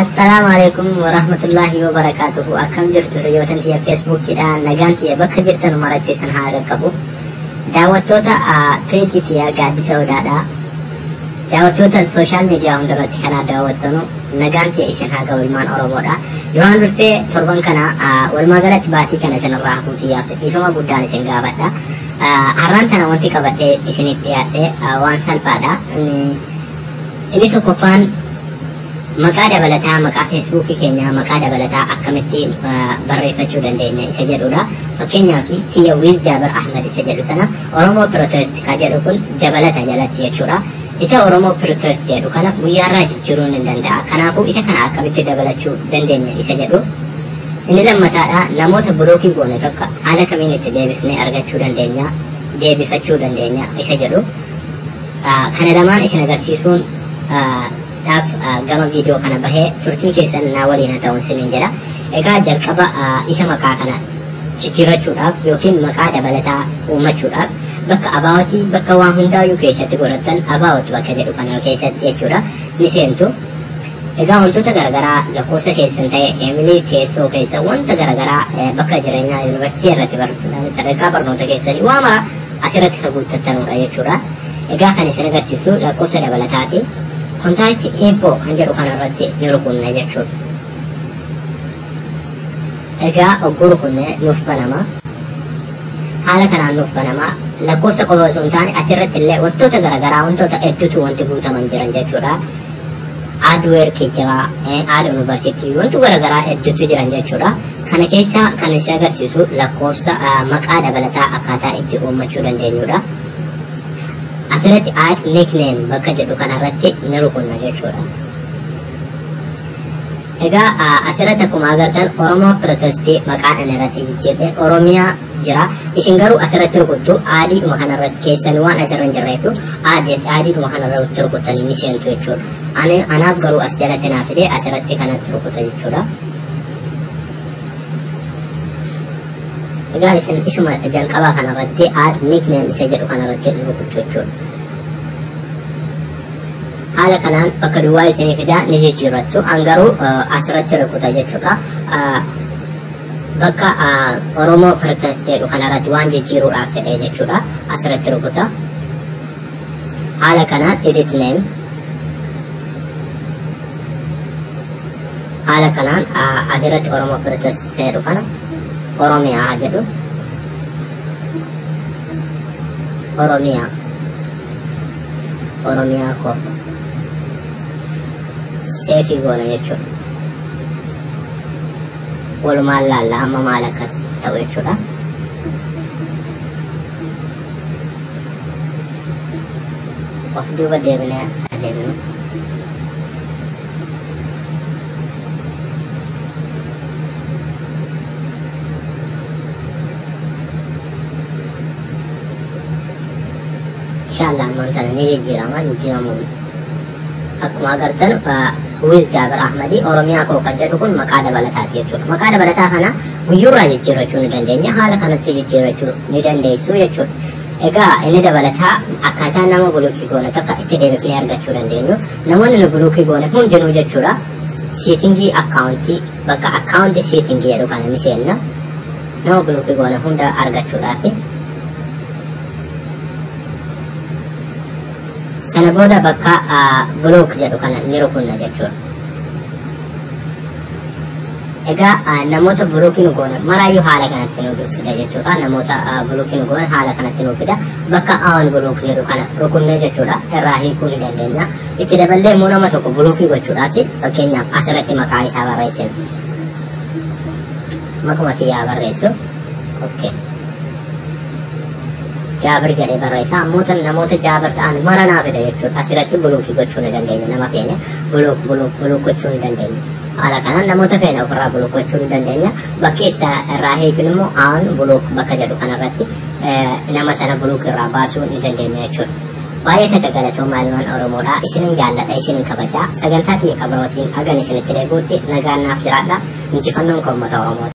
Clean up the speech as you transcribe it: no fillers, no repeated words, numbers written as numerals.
Assalamualaikum warahmatullahi wabarakatuh. Akkam jirtu hiriyoota tiyya Facebook dhaan nagaan tiyya bakka jirtan maratti san haa qaqqabu. Daawwattoota page tiyya Gaaddisa Odaadha. Daawwattoota social media hundarratti kana daawwattanu nagaan tiyya isin haa ga'u ilmaan Oromoodha. Duraan dursee torban kana walumaa galatti baatii kana isinirraa hafuu tiyyaaf dhiifama guddaan isin gaafadha. Har'aan tana wanti qabadhee isiniif dhiyaadhe waan salphaadha. Inni tokkoffaan maqaa dabalataa maqaa feesbuukii keenya maqaa dabalataa akkamitti barreeffachuu dandeenya isa jedhudha. Fakkeenyaaf tiyya Wiz Jaabir Ahmed isa jedhu sana Oromoo Protest ka jedhu kun dabalata jalatti jechuudha. Isa Oromoo Protest jedhu kana guyyaarraa jijjiiruun hin danda'a. Kanaafuu isa kana akkamitti dabalachuu dandeenya isa jedhu. Inni lammataadha namoota bulookii goone tokko haala kamiin itti deebifnee argachuu dandeenya deebifachuu dandeenya isa jedhu. Kana lamaan isin agarsiisuun gama video kana bahee turtiin keessan naa waliin ta'uun siniin jedha. Egaa jalqaba isa maqaa kana jijjiirrachuudhaaf yookiin maqaa dabalataa uummachuudhaaf bakka abaawwatii bakka waan hundaayyuu keessatti godhattan abaawwatu bakka jedhu kana keessatti jechuudha ni seentu. Egaa wantoota garaagaraa lakkoofsa keessan ta'e Emilii teessoo keessa wanta garaagaraa bakka jireenyaa yuunivarsiitii irratti baratan sadarkaa barnoota keessanii waa mara asirratti kan guuttattanudha jechuudha. Egaa kan isin agarsiisu lakkoofsa dabalataati. Contact info kan jedhu kanarratti ni rukunna jechuudha. Egaa ogguu rukunne nuuf banama. Haala kanaan nuuf banama. Lakkoofsa qofa osoo hin taane asirratti illee wantoota garaagaraa wantoota hedduutu wanti guutaman jiran jechuudha. Adweer kijjabaa, Aada Yuunivarsiitii wanti garaagaraa hedduutu jiran jechuudha. Kana keessaa kan isin agarsiisu lakkoofsa maqaa dabalataa akkaataa itti uummachuu dandeenyudha. Asirratti add nickname bakka jedhu kanarratti ni rukunna jechuudha. Egaa asirratti akkuma agartan Oromoo Protestii maqaan irratti jijjiirre Oromiyaa jira. Isin garuu asirratti rukuttu aadiidhuma kanarratti keessan waan asirra hin jirreefu aadiidhuma kanarratti rukuttanii ni seentu jechuudha. Anaaf garuu as jalatti naaf fidee asirratti kanatti rukuta jechuudha. Egaa isin isuma jalqabaa kanarratti add nickname isa jedhu kanarratti rukuttu jechuudha. Haala kanaan bakka duwwaa isinii fidaa ni jijjiirrattu. Garuu asirratti rukuta jechuudha. Bakka Oromoo Protest jedhu kanarratti waan jijjiiruudhaaf fedhee jechuudha. Asirratti rukuta. Haala kanaan edit name. Haala kanaan asirratti Oromoo Protest jedhu kana Oromiyaa jedhu. Oromiyaa ko seefii goona jechuudha. Walumaan laalla hamma maal akkas ta'u jechuudha. Of duuba deebinee adeemnu. Inshallah amantana ni jijjiiramuun akkuma agartan Wiz Jaabir Ahmed Oromiyaa koo kan jedhu kun maqaa dabalataati jechuudha. Maqaa dabalataa kana guyyuurraa jijjiirrachuu ni dandeenya. Haala kanatti jijjiirrachuu ni dandeessu jechuudha. Egaa inni dabalataa akkaataa nama buluukii goone tokko itti deebifnee argachuu dandeenyu. Namoonni nu buluukii goone hundinuu jechuudha. Seetingii akkaawuntii bakka akkaawuntii seetingii jedhu kana ni seenna. Nama buluukii goone hunda argachuudhaafi. Sana booda bakka block jedhu kana ni rukunna jechuudha. Egaa namoota blockii nu goone maraayyuu haala kanatti nu fida jechuudha. Namoota blockii nu goone haala kanatti nu fida. Bakka aan block jedhu kana rukunnee jechuudha. Irraa hiikuu ni dandeenya. Itti daballee immoo nama tokko blockii gochuudhaati. Fakkeenyaaf asirratti maqaa isaa barreessina. Maquma tiyyaa barreessu. Okay. Jaabir jedhee barreessaa namoota Jaabir ta'an mara naa fida jechuudha. Asirratti buluukii gochuu ni dandeenya nama feene buluuk gochuu ni dandeenya. Haala kanaan namoota feene ofirraa buluuk gochuu ni dandeenya. Bakki itti irraa hiifin immoo aan buluuk bakka jedhu kanarratti nama sana buluuk irraa baasuu ni dandeenya jechuudha. Baay'ee takka galatoomaa ilmaan Oromoodha. Isinin jaalladha isinin kabajaa. Sagantaa xiyya qabarootiin hagan isinitti deebi'utti nagaan naaf jiraadha. Injifannoon uummata Oromooti.